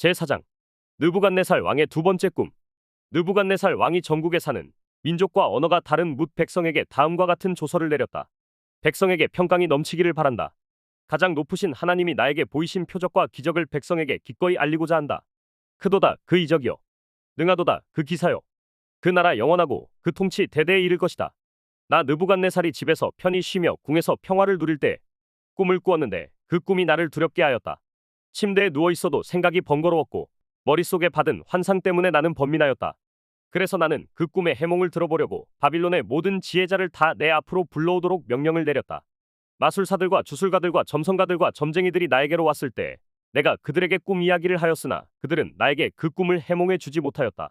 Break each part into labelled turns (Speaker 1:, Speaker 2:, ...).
Speaker 1: 제4장 느부갓네살 왕의 두 번째 꿈. 느부갓네살 왕이 전국에 사는 민족과 언어가 다른 뭇 백성에게 다음과 같은 조서를 내렸다. 백성에게 평강이 넘치기를 바란다. 가장 높으신 하나님이 나에게 보이신 표적과 기적을 백성에게 기꺼이 알리고자 한다. 크도다 그 이적이요, 능하도다 그 기사요. 그 나라 영원하고 그 통치 대대에 이를 것이다. 나 느부갓네살이 집에서 편히 쉬며 궁에서 평화를 누릴 때 꿈을 꾸었는데 그 꿈이 나를 두렵게 하였다. 침대에 누워 있어도 생각이 번거로웠고 머릿속에 받은 환상 때문에 나는 번민하였다. 그래서 나는 그 꿈의 해몽을 들어보려고 바빌론의 모든 지혜자를 다 내 앞으로 불러오도록 명령을 내렸다. 마술사들과 주술가들과 점성가들과 점쟁이들이 나에게로 왔을 때 내가 그들에게 꿈 이야기를 하였으나 그들은 나에게 그 꿈을 해몽해 주지 못하였다.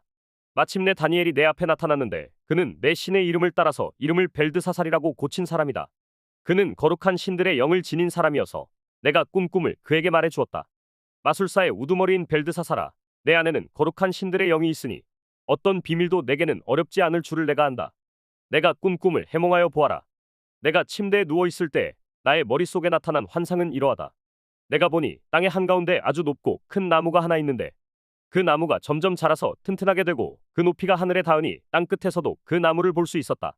Speaker 1: 마침내 다니엘이 내 앞에 나타났는데 그는 내 신의 이름을 따라서 이름을 벨드사살이라고 고친 사람이다. 그는 거룩한 신들의 영을 지닌 사람이어서 내가 꿈을 그에게 말해 주었다. 마술사의 우두머리인 벨드사살아, 내 안에는 거룩한 신들의 영이 있으니 어떤 비밀도 내게는 어렵지 않을 줄을 내가 안다. 내가 꿈을 해몽하여 보아라. 내가 침대에 누워 있을 때 나의 머릿속에 나타난 환상은 이러하다. 내가 보니 땅의 한가운데 아주 높고 큰 나무가 하나 있는데 그 나무가 점점 자라서 튼튼하게 되고 그 높이가 하늘에 닿으니 땅 끝에서도 그 나무를 볼 수 있었다.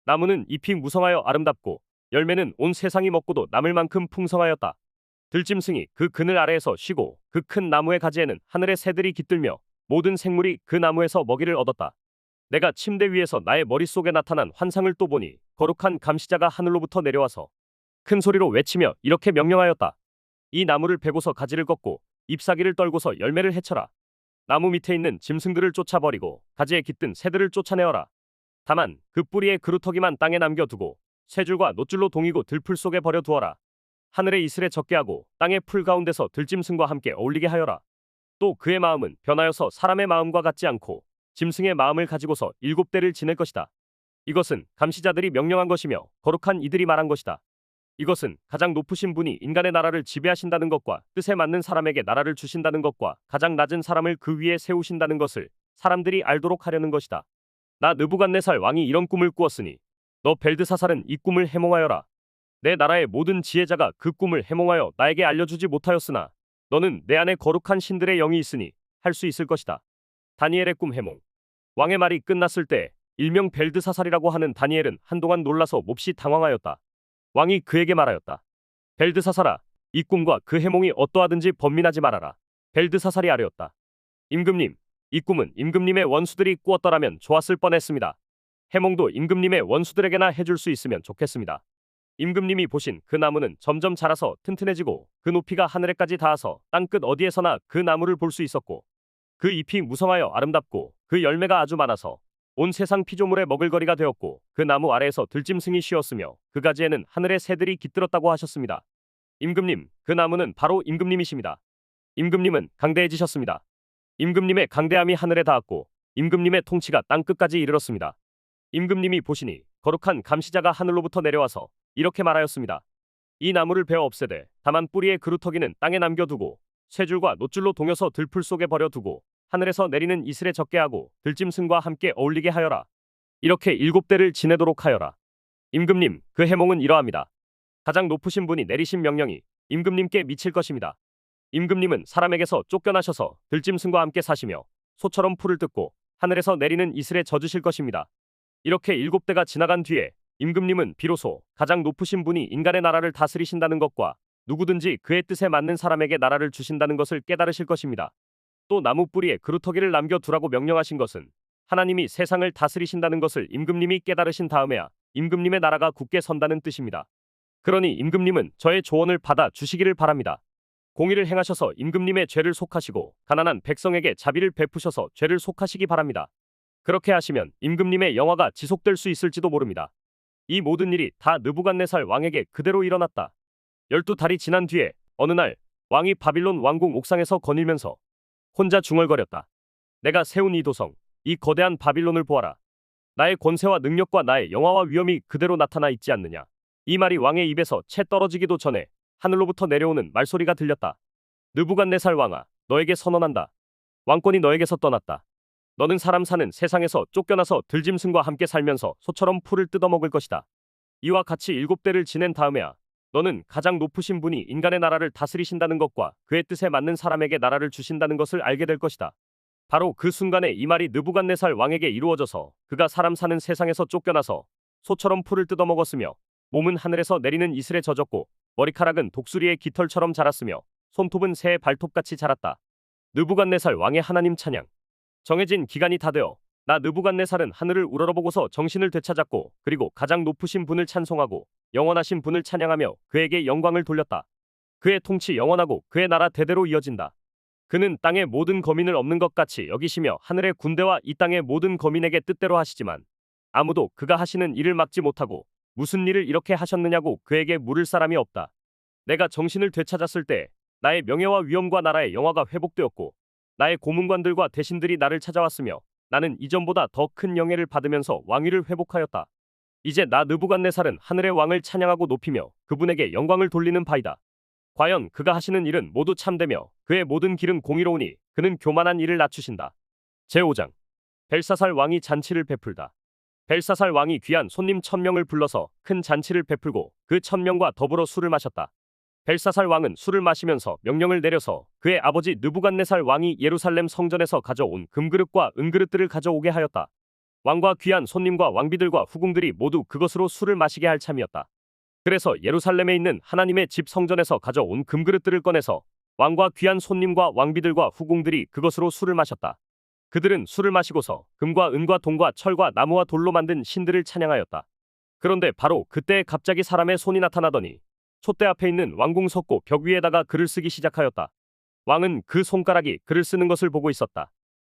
Speaker 1: 나무는 잎이 무성하여 아름답고 열매는 온 세상이 먹고도 남을 만큼 풍성하였다. 들짐승이 그 그늘 아래에서 쉬고 그 큰 나무의 가지에는 하늘의 새들이 깃들며 모든 생물이 그 나무에서 먹이를 얻었다. 내가 침대 위에서 나의 머릿속에 나타난 환상을 또 보니 거룩한 감시자가 하늘로부터 내려와서 큰 소리로 외치며 이렇게 명령하였다. 이 나무를 베고서 가지를 꺾고 잎사귀를 떨고서 열매를 해쳐라. 나무 밑에 있는 짐승들을 쫓아버리고 가지에 깃든 새들을 쫓아내어라. 다만 그 뿌리의 그루터기만 땅에 남겨두고 쇠줄과 노줄로 동이고 들풀 속에 버려두어라. 하늘의 이슬에 적게 하고 땅의 풀 가운데서 들짐승과 함께 어울리게 하여라. 또 그의 마음은 변하여서 사람의 마음과 같지 않고 짐승의 마음을 가지고서 7대를 지낼 것이다. 이것은 감시자들이 명령한 것이며 거룩한 이들이 말한 것이다. 이것은 가장 높으신 분이 인간의 나라를 지배하신다는 것과 뜻에 맞는 사람에게 나라를 주신다는 것과 가장 낮은 사람을 그 위에 세우신다는 것을 사람들이 알도록 하려는 것이다. 나 느부갓네살 왕이 이런 꿈을 꾸었으니 너 벨드사살은 이 꿈을 해몽하여라. 내 나라의 모든 지혜자가 그 꿈을 해몽하여 나에게 알려주지 못하였으나 너는 내 안에 거룩한 신들의 영이 있으니 할 수 있을 것이다. 다니엘의 꿈 해몽. 왕의 말이 끝났을 때 일명 벨드사살이라고 하는 다니엘은 한동안 놀라서 몹시 당황하였다. 왕이 그에게 말하였다. 벨드사살아, 이 꿈과 그 해몽이 어떠하든지 번민하지 말아라. 벨드사살이 아뢰었다. 임금님, 이 꿈은 임금님의 원수들이 꾸었더라면 좋았을 뻔했습니다. 해몽도 임금님의 원수들에게나 해줄 수 있으면 좋겠습니다. 임금님이 보신 그 나무는 점점 자라서 튼튼해지고 그 높이가 하늘에까지 닿아서 땅끝 어디에서나 그 나무를 볼 수 있었고 그 잎이 무성하여 아름답고 그 열매가 아주 많아서 온 세상 피조물의 먹을거리가 되었고 그 나무 아래에서 들짐승이 쉬었으며 그 가지에는 하늘의 새들이 깃들었다고 하셨습니다. 임금님, 그 나무는 바로 임금님이십니다. 임금님은 강대해지셨습니다. 임금님의 강대함이 하늘에 닿았고 임금님의 통치가 땅끝까지 이르렀습니다. 임금님이 보시니 거룩한 감시자가 하늘로부터 내려와서 이렇게 말하였습니다. 이 나무를 베어 없애되 다만 뿌리의 그루터기는 땅에 남겨두고 쇠줄과 노줄로 동여서 들풀 속에 버려두고 하늘에서 내리는 이슬에 적게 하고 들짐승과 함께 어울리게 하여라. 이렇게 7대를 지내도록 하여라. 임금님, 그 해몽은 이러합니다. 가장 높으신 분이 내리신 명령이 임금님께 미칠 것입니다. 임금님은 사람에게서 쫓겨나셔서 들짐승과 함께 사시며 소처럼 풀을 뜯고 하늘에서 내리는 이슬에 젖으실 것입니다. 이렇게 7대가 지나간 뒤에 임금님은 비로소 가장 높으신 분이 인간의 나라를 다스리신다는 것과 누구든지 그의 뜻에 맞는 사람에게 나라를 주신다는 것을 깨달으실 것입니다. 또 나무 뿌리에 그루터기를 남겨두라고 명령하신 것은 하나님이 세상을 다스리신다는 것을 임금님이 깨달으신 다음에야 임금님의 나라가 굳게 선다는 뜻입니다. 그러니 임금님은 저의 조언을 받아 주시기를 바랍니다. 공의를 행하셔서 임금님의 죄를 속하시고 가난한 백성에게 자비를 베푸셔서 죄를 속하시기 바랍니다. 그렇게 하시면 임금님의 영화가 지속될 수 있을지도 모릅니다. 이 모든 일이 다 느부갓네살 왕에게 그대로 일어났다. 12달이 지난 뒤에 어느 날 왕이 바빌론 왕궁 옥상에서 거닐면서 혼자 중얼거렸다. 내가 세운 이 도성, 이 거대한 바빌론을 보아라. 나의 권세와 능력과 나의 영화와 위엄이 그대로 나타나 있지 않느냐. 이 말이 왕의 입에서 채 떨어지기도 전에 하늘로부터 내려오는 말소리가 들렸다. 느부갓네살 왕아, 너에게 선언한다. 왕권이 너에게서 떠났다. 너는 사람 사는 세상에서 쫓겨나서 들짐승과 함께 살면서 소처럼 풀을 뜯어먹을 것이다. 이와 같이 7대를 지낸 다음에야 너는 가장 높으신 분이 인간의 나라를 다스리신다는 것과 그의 뜻에 맞는 사람에게 나라를 주신다는 것을 알게 될 것이다. 바로 그 순간에 이 말이 느부갓네살 왕에게 이루어져서 그가 사람 사는 세상에서 쫓겨나서 소처럼 풀을 뜯어먹었으며 몸은 하늘에서 내리는 이슬에 젖었고 머리카락은 독수리의 깃털처럼 자랐으며 손톱은 새의 발톱같이 자랐다. 느부갓네살 왕의 하나님 찬양. 정해진 기간이 다 되어 나 느부갓네살은 하늘을 우러러보고서 정신을 되찾았고 그리고 가장 높으신 분을 찬송하고 영원하신 분을 찬양하며 그에게 영광을 돌렸다. 그의 통치 영원하고 그의 나라 대대로 이어진다. 그는 땅의 모든 거민을 없는 것 같이 여기시며 하늘의 군대와 이 땅의 모든 거민에게 뜻대로 하시지만 아무도 그가 하시는 일을 막지 못하고 무슨 일을 이렇게 하셨느냐고 그에게 물을 사람이 없다. 내가 정신을 되찾았을 때 나의 명예와 위엄과 나라의 영화가 회복되었고 나의 고문관들과 대신들이 나를 찾아왔으며 나는 이전보다 더 큰 영예를 받으면서 왕위를 회복하였다. 이제 나 느부갓네살은 하늘의 왕을 찬양하고 높이며 그분에게 영광을 돌리는 바이다. 과연 그가 하시는 일은 모두 참되며 그의 모든 길은 공의로우니 그는 교만한 이를 낮추신다. 제5장. 벨사살 왕이 잔치를 베풀다. 벨사살 왕이 귀한 손님 1000명을 불러서 큰 잔치를 베풀고 그 1000명과 더불어 술을 마셨다. 벨사살 왕은 술을 마시면서 명령을 내려서 그의 아버지 느부갓네살 왕이 예루살렘 성전에서 가져온 금그릇과 은그릇들을 가져오게 하였다. 왕과 귀한 손님과 왕비들과 후궁들이 모두 그것으로 술을 마시게 할 참이었다. 그래서 예루살렘에 있는 하나님의 집 성전에서 가져온 금그릇들을 꺼내서 왕과 귀한 손님과 왕비들과 후궁들이 그것으로 술을 마셨다. 그들은 술을 마시고서 금과 은과 동과 철과 나무와 돌로 만든 신들을 찬양하였다. 그런데 바로 그때 갑자기 사람의 손이 나타나더니 촛대 앞에 있는 왕궁 석고 벽 위에다가 글을 쓰기 시작하였다. 왕은 그 손가락이 글을 쓰는 것을 보고 있었다.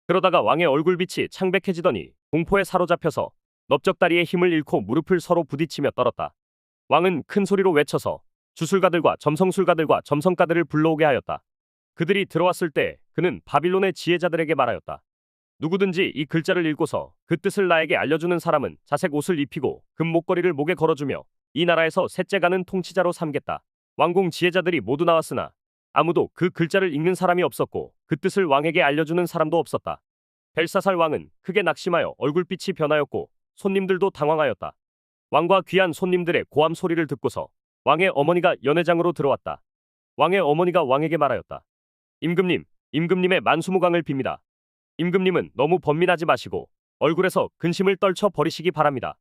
Speaker 1: 그러다가 왕의 얼굴빛이 창백해지더니 공포에 사로잡혀서 넓적다리의 힘을 잃고 무릎을 서로 부딪히며 떨었다. 왕은 큰 소리로 외쳐서 주술가들과 점성술가들과 점성가들을 불러오게 하였다. 그들이 들어왔을 때 그는 바빌론의 지혜자들에게 말하였다. 누구든지 이 글자를 읽고서 그 뜻을 나에게 알려주는 사람은 자색 옷을 입히고 금 목걸이를 목에 걸어주며 이 나라에서 셋째 가는 통치자로 삼겠다. 왕궁 지혜자들이 모두 나왔으나 아무도 그 글자를 읽는 사람이 없었고 그 뜻을 왕에게 알려주는 사람도 없었다. 벨사살 왕은 크게 낙심하여 얼굴빛이 변하였고 손님들도 당황하였다. 왕과 귀한 손님들의 고함 소리를 듣고서 왕의 어머니가 연회장으로 들어왔다. 왕의 어머니가 왕에게 말하였다. 임금님, 임금님의 만수무강을 빕니다. 임금님은 너무 번민하지 마시고 얼굴에서 근심을 떨쳐 버리시기 바랍니다.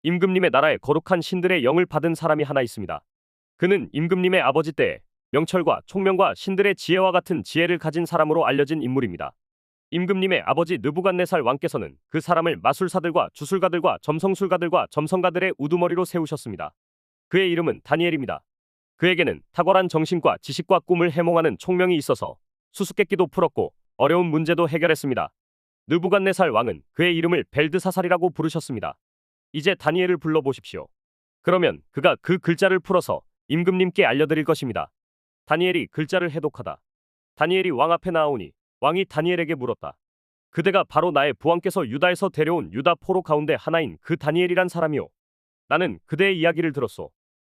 Speaker 1: 임금님의 나라에 거룩한 신들의 영을 받은 사람이 하나 있습니다. 그는 임금님의 아버지 때에 명철과 총명과 신들의 지혜와 같은 지혜를 가진 사람으로 알려진 인물입니다. 임금님의 아버지 느부갓네살 왕께서는 그 사람을 마술사들과 주술가들과 점성술가들과 점성가들의 우두머리로 세우셨습니다. 그의 이름은 다니엘입니다. 그에게는 탁월한 정신과 지식과 꿈을 해몽하는 총명이 있어서 수수께끼도 풀었고 어려운 문제도 해결했습니다. 느부갓네살 왕은 그의 이름을 벨드사살이라고 부르셨습니다. 이제 다니엘을 불러보십시오. 그러면 그가 그 글자를 풀어서 임금님께 알려드릴 것입니다. 다니엘이 글자를 해독하다. 다니엘이 왕 앞에 나아오니 왕이 다니엘에게 물었다. 그대가 바로 나의 부왕께서 유다에서 데려온 유다 포로 가운데 하나인 그 다니엘이란 사람이오. 나는 그대의 이야기를 들었소.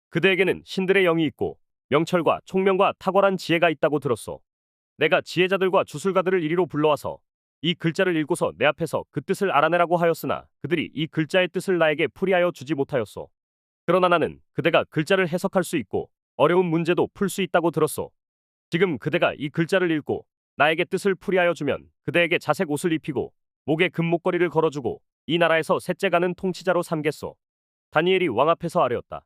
Speaker 1: 그대에게는 신들의 영이 있고 명철과 총명과 탁월한 지혜가 있다고 들었소. 내가 지혜자들과 주술가들을 이리로 불러와서 이 글자를 읽고서 내 앞에서 그 뜻을 알아내라고 하였으나 그들이 이 글자의 뜻을 나에게 풀이하여 주지 못하였소. 그러나 나는 그대가 글자를 해석할 수 있고 어려운 문제도 풀 수 있다고 들었소. 지금 그대가 이 글자를 읽고 나에게 뜻을 풀이하여 주면 그대에게 자색 옷을 입히고 목에 금목걸이를 걸어주고 이 나라에서 셋째 가는 통치자로 삼겠소. 다니엘이 왕 앞에서 아뢰었다.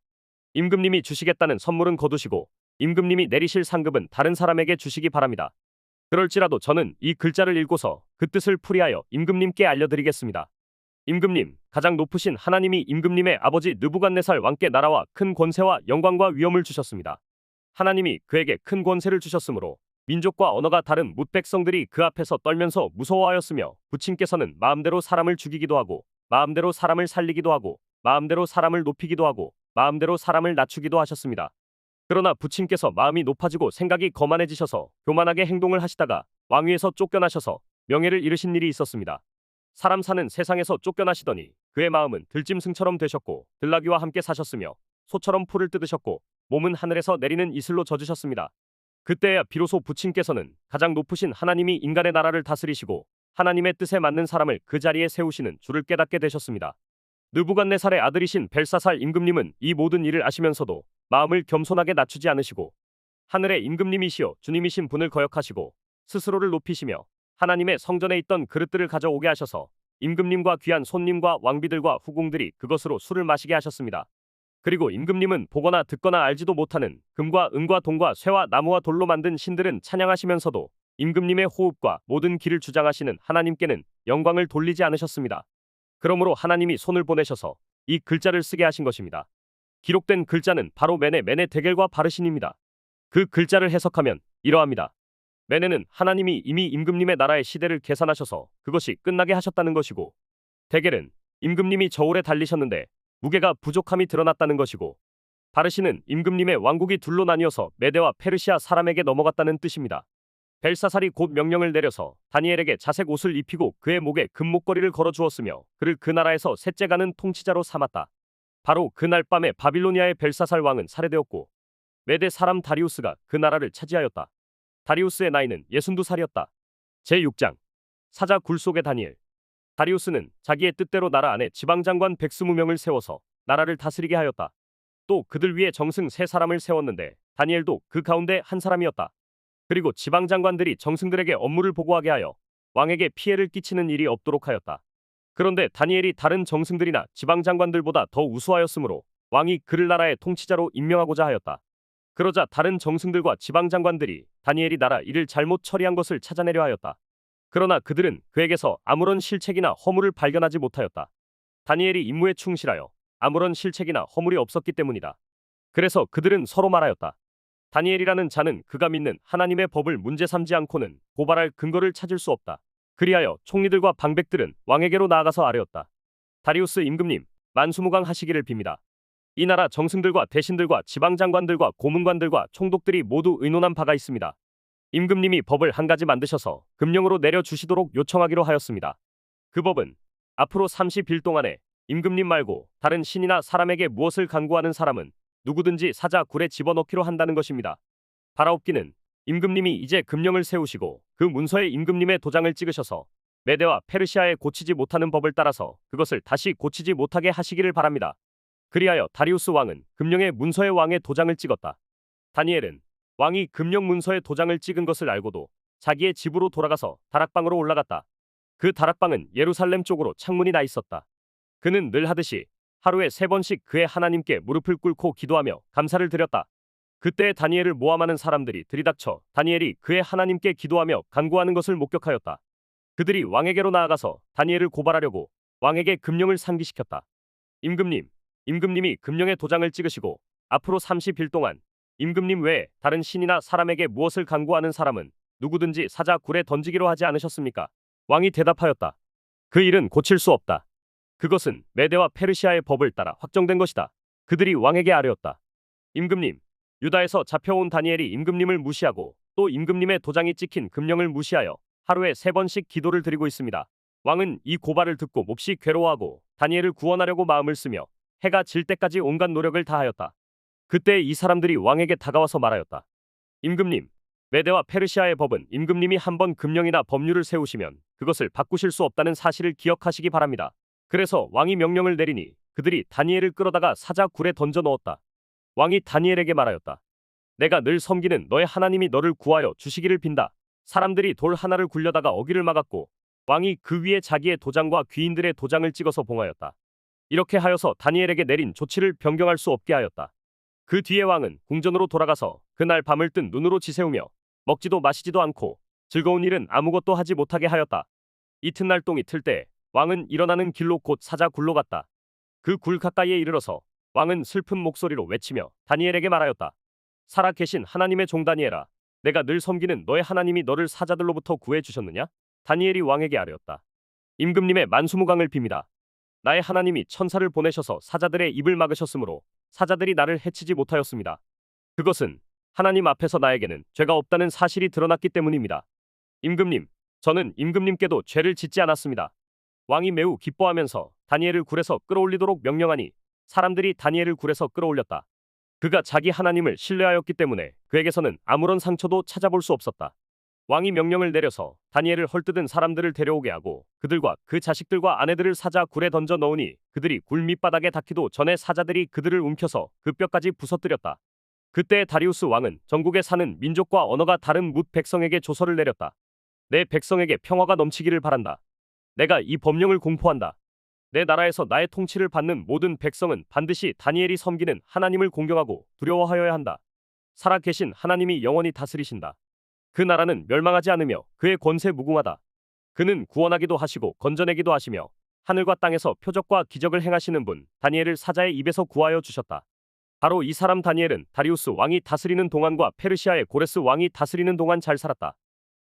Speaker 1: 임금님이 주시겠다는 선물은 거두시고 임금님이 내리실 상급은 다른 사람에게 주시기 바랍니다. 그럴지라도 저는 이 글자를 읽고서 그 뜻을 풀이하여 임금님께 알려드리겠습니다. 임금님, 가장 높으신 하나님이 임금님의 아버지 느부갓네살 왕께 나라와 큰 권세와 영광과 위엄을 주셨습니다. 하나님이 그에게 큰 권세를 주셨으므로 민족과 언어가 다른 뭇 백성들이 그 앞에서 떨면서 무서워하였으며 부친께서는 마음대로 사람을 죽이기도 하고 마음대로 사람을 살리기도 하고 마음대로 사람을 높이기도 하고 마음대로 사람을 낮추기도 하셨습니다. 그러나 부친께서 마음이 높아지고 생각이 거만해지셔서 교만하게 행동을 하시다가 왕위에서 쫓겨나셔서 명예를 잃으신 일이 있었습니다. 사람 사는 세상에서 쫓겨나시더니 그의 마음은 들짐승처럼 되셨고 들나귀와 함께 사셨으며 소처럼 풀을 뜯으셨고 몸은 하늘에서 내리는 이슬로 젖으셨습니다. 그때야 비로소 부친께서는 가장 높으신 하나님이 인간의 나라를 다스리시고 하나님의 뜻에 맞는 사람을 그 자리에 세우시는 줄을 깨닫게 되셨습니다. 느부갓네살의 아들이신 벨사살 임금님은 이 모든 일을 아시면서도 마음을 겸손하게 낮추지 않으시고 하늘의 임금님이시여 주님이신 분을 거역하시고 스스로를 높이시며 하나님의 성전에 있던 그릇들을 가져오게 하셔서 임금님과 귀한 손님과 왕비들과 후궁들이 그것으로 술을 마시게 하셨습니다. 그리고 임금님은 보거나 듣거나 알지도 못하는 금과 은과 동과 쇠와 나무와 돌로 만든 신들은 찬양하시면서도 임금님의 호흡과 모든 길을 주장하시는 하나님께는 영광을 돌리지 않으셨습니다. 그러므로 하나님이 손을 보내셔서 이 글자를 쓰게 하신 것입니다. 기록된 글자는 바로 메네 데겔과 바르신입니다. 그 글자를 해석하면 이러합니다. 메네는 하나님이 이미 임금님의 나라의 시대를 계산하셔서 그것이 끝나게 하셨다는 것이고, 데겔은 임금님이 저울에 달리셨는데 무게가 부족함이 드러났다는 것이고, 바르신은 임금님의 왕국이 둘로 나뉘어서 메데와 페르시아 사람에게 넘어갔다는 뜻입니다. 벨사살이 곧 명령을 내려서 다니엘에게 자색 옷을 입히고 그의 목에 금목걸이를 걸어 주었으며 그를 그 나라에서 셋째 가는 통치자로 삼았다. 바로 그날 밤에 바빌로니아의 벨사살 왕은 살해되었고 메데 사람 다리우스가 그 나라를 차지하였다. 다리우스의 나이는 62살이었다. 제6장 사자 굴 속의 다니엘. 다리우스는 자기의 뜻대로 나라 안에 지방장관 120명을 세워서 나라를 다스리게 하였다. 또 그들 위에 정승 3사람을 세웠는데 다니엘도 그 가운데 한 사람이었다. 그리고 지방장관들이 정승들에게 업무를 보고하게 하여 왕에게 피해를 끼치는 일이 없도록 하였다. 그런데 다니엘이 다른 정승들이나 지방장관들보다 더 우수하였으므로 왕이 그를 나라의 통치자로 임명하고자 하였다. 그러자 다른 정승들과 지방장관들이 다니엘이 나라 일을 잘못 처리한 것을 찾아내려 하였다. 그러나 그들은 그에게서 아무런 실책이나 허물을 발견하지 못하였다. 다니엘이 임무에 충실하여 아무런 실책이나 허물이 없었기 때문이다. 그래서 그들은 서로 말하였다. 다니엘이라는 자는 그가 믿는 하나님의 법을 문제 삼지 않고는 고발할 근거를 찾을 수 없다. 그리하여 총리들과 방백들은 왕에게로 나아가서 아뢰었다. 다리우스 임금님, 만수무강하시기를 빕니다. 이 나라 정승들과 대신들과 지방장관들과 고문관들과 총독들이 모두 의논한 바가 있습니다. 임금님이 법을 한 가지 만드셔서 금령으로 내려주시도록 요청하기로 하였습니다. 그 법은 앞으로 30일 동안에 임금님 말고 다른 신이나 사람에게 무엇을 간구하는 사람은 누구든지 사자 굴에 집어넣기로 한다는 것입니다. 바라옵기는 임금님이 이제 금령을 세우시고 그 문서에 임금님의 도장을 찍으셔서 메데와 페르시아에 고치지 못하는 법을 따라서 그것을 다시 고치지 못하게 하시기를 바랍니다. 그리하여 다리우스 왕은 금령의 문서에 왕의 도장을 찍었다. 다니엘은 왕이 금령 문서에 도장을 찍은 것을 알고도 자기의 집으로 돌아가서 다락방으로 올라갔다. 그 다락방은 예루살렘 쪽으로 창문이 나 있었다. 그는 늘 하듯이 하루에 3번씩 그의 하나님께 무릎을 꿇고 기도하며 감사를 드렸다. 그때 다니엘을 모함하는 사람들이 들이닥쳐 다니엘이 그의 하나님께 기도하며 간구하는 것을 목격하였다. 그들이 왕에게로 나아가서 다니엘을 고발하려고 왕에게 금령을 상기시켰다. 임금님이 금령의 도장을 찍으시고 앞으로 30일 동안 임금님 외에 다른 신이나 사람에게 무엇을 간구하는 사람은 누구든지 사자 굴에 던지기로 하지 않으셨습니까? 왕이 대답하였다. 그 일은 고칠 수 없다. 그것은 메데와 페르시아의 법을 따라 확정된 것이다. 그들이 왕에게 아뢰었다. 임금님, 유다에서 잡혀온 다니엘이 임금님을 무시하고 또 임금님의 도장이 찍힌 금령을 무시하여 하루에 3번씩 기도를 드리고 있습니다. 왕은 이 고발을 듣고 몹시 괴로워하고 다니엘을 구원하려고 마음을 쓰며 해가 질 때까지 온갖 노력을 다하였다. 그때 이 사람들이 왕에게 다가와서 말하였다. 임금님, 메데와 페르시아의 법은 임금님이 한번 금령이나 법률을 세우시면 그것을 바꾸실 수 없다는 사실을 기억하시기 바랍니다. 그래서 왕이 명령을 내리니 그들이 다니엘을 끌어다가 사자 굴에 던져 넣었다. 왕이 다니엘에게 말하였다. 내가 늘 섬기는 너의 하나님이 너를 구하여 주시기를 빈다. 사람들이 돌 하나를 굴려다가 어기를 막았고 왕이 그 위에 자기의 도장과 귀인들의 도장을 찍어서 봉하였다. 이렇게 하여서 다니엘에게 내린 조치를 변경할 수 없게 하였다. 그 뒤에 왕은 궁전으로 돌아가서 그날 밤을 뜬 눈으로 지새우며 먹지도 마시지도 않고 즐거운 일은 아무것도 하지 못하게 하였다. 이튿날 똥이 틀 때 왕은 일어나는 길로 곧 사자 굴로 갔다. 그 굴 가까이에 이르러서 왕은 슬픈 목소리로 외치며 다니엘에게 말하였다. 살아 계신 하나님의 종 다니엘아, 내가 늘 섬기는 너의 하나님이 너를 사자들로부터 구해 주셨느냐? 다니엘이 왕에게 아뢰었다. 임금님의 만수무강을 빕니다. 나의 하나님이 천사를 보내셔서 사자들의 입을 막으셨으므로 사자들이 나를 해치지 못하였습니다. 그것은 하나님 앞에서 나에게는 죄가 없다는 사실이 드러났기 때문입니다. 임금님, 저는 임금님께도 죄를 짓지 않았습니다. 왕이 매우 기뻐하면서 다니엘을 굴에서 끌어올리도록 명령하니 사람들이 다니엘을 굴에서 끌어올렸다. 그가 자기 하나님을 신뢰하였기 때문에 그에게서는 아무런 상처도 찾아볼 수 없었다. 왕이 명령을 내려서 다니엘을 헐뜯은 사람들을 데려오게 하고 그들과 그 자식들과 아내들을 사자 굴에 던져 넣으니 그들이 굴 밑바닥에 닿기도 전에 사자들이 그들을 움켜서 그 뼈까지 부서뜨렸다. 그때 다리우스 왕은 전국에 사는 민족과 언어가 다른 뭇 백성에게 조서를 내렸다. 내 백성에게 평화가 넘치기를 바란다. 내가 이 법령을 공포한다. 내 나라에서 나의 통치를 받는 모든 백성은 반드시 다니엘이 섬기는 하나님을 공경하고 두려워하여야 한다. 살아계신 하나님이 영원히 다스리신다. 그 나라는 멸망하지 않으며 그의 권세 무궁하다. 그는 구원하기도 하시고 건져내기도 하시며 하늘과 땅에서 표적과 기적을 행하시는 분 다니엘을 사자의 입에서 구하여 주셨다. 바로 이 사람 다니엘은 다리우스 왕이 다스리는 동안과 페르시아의 고레스 왕이 다스리는 동안 잘 살았다.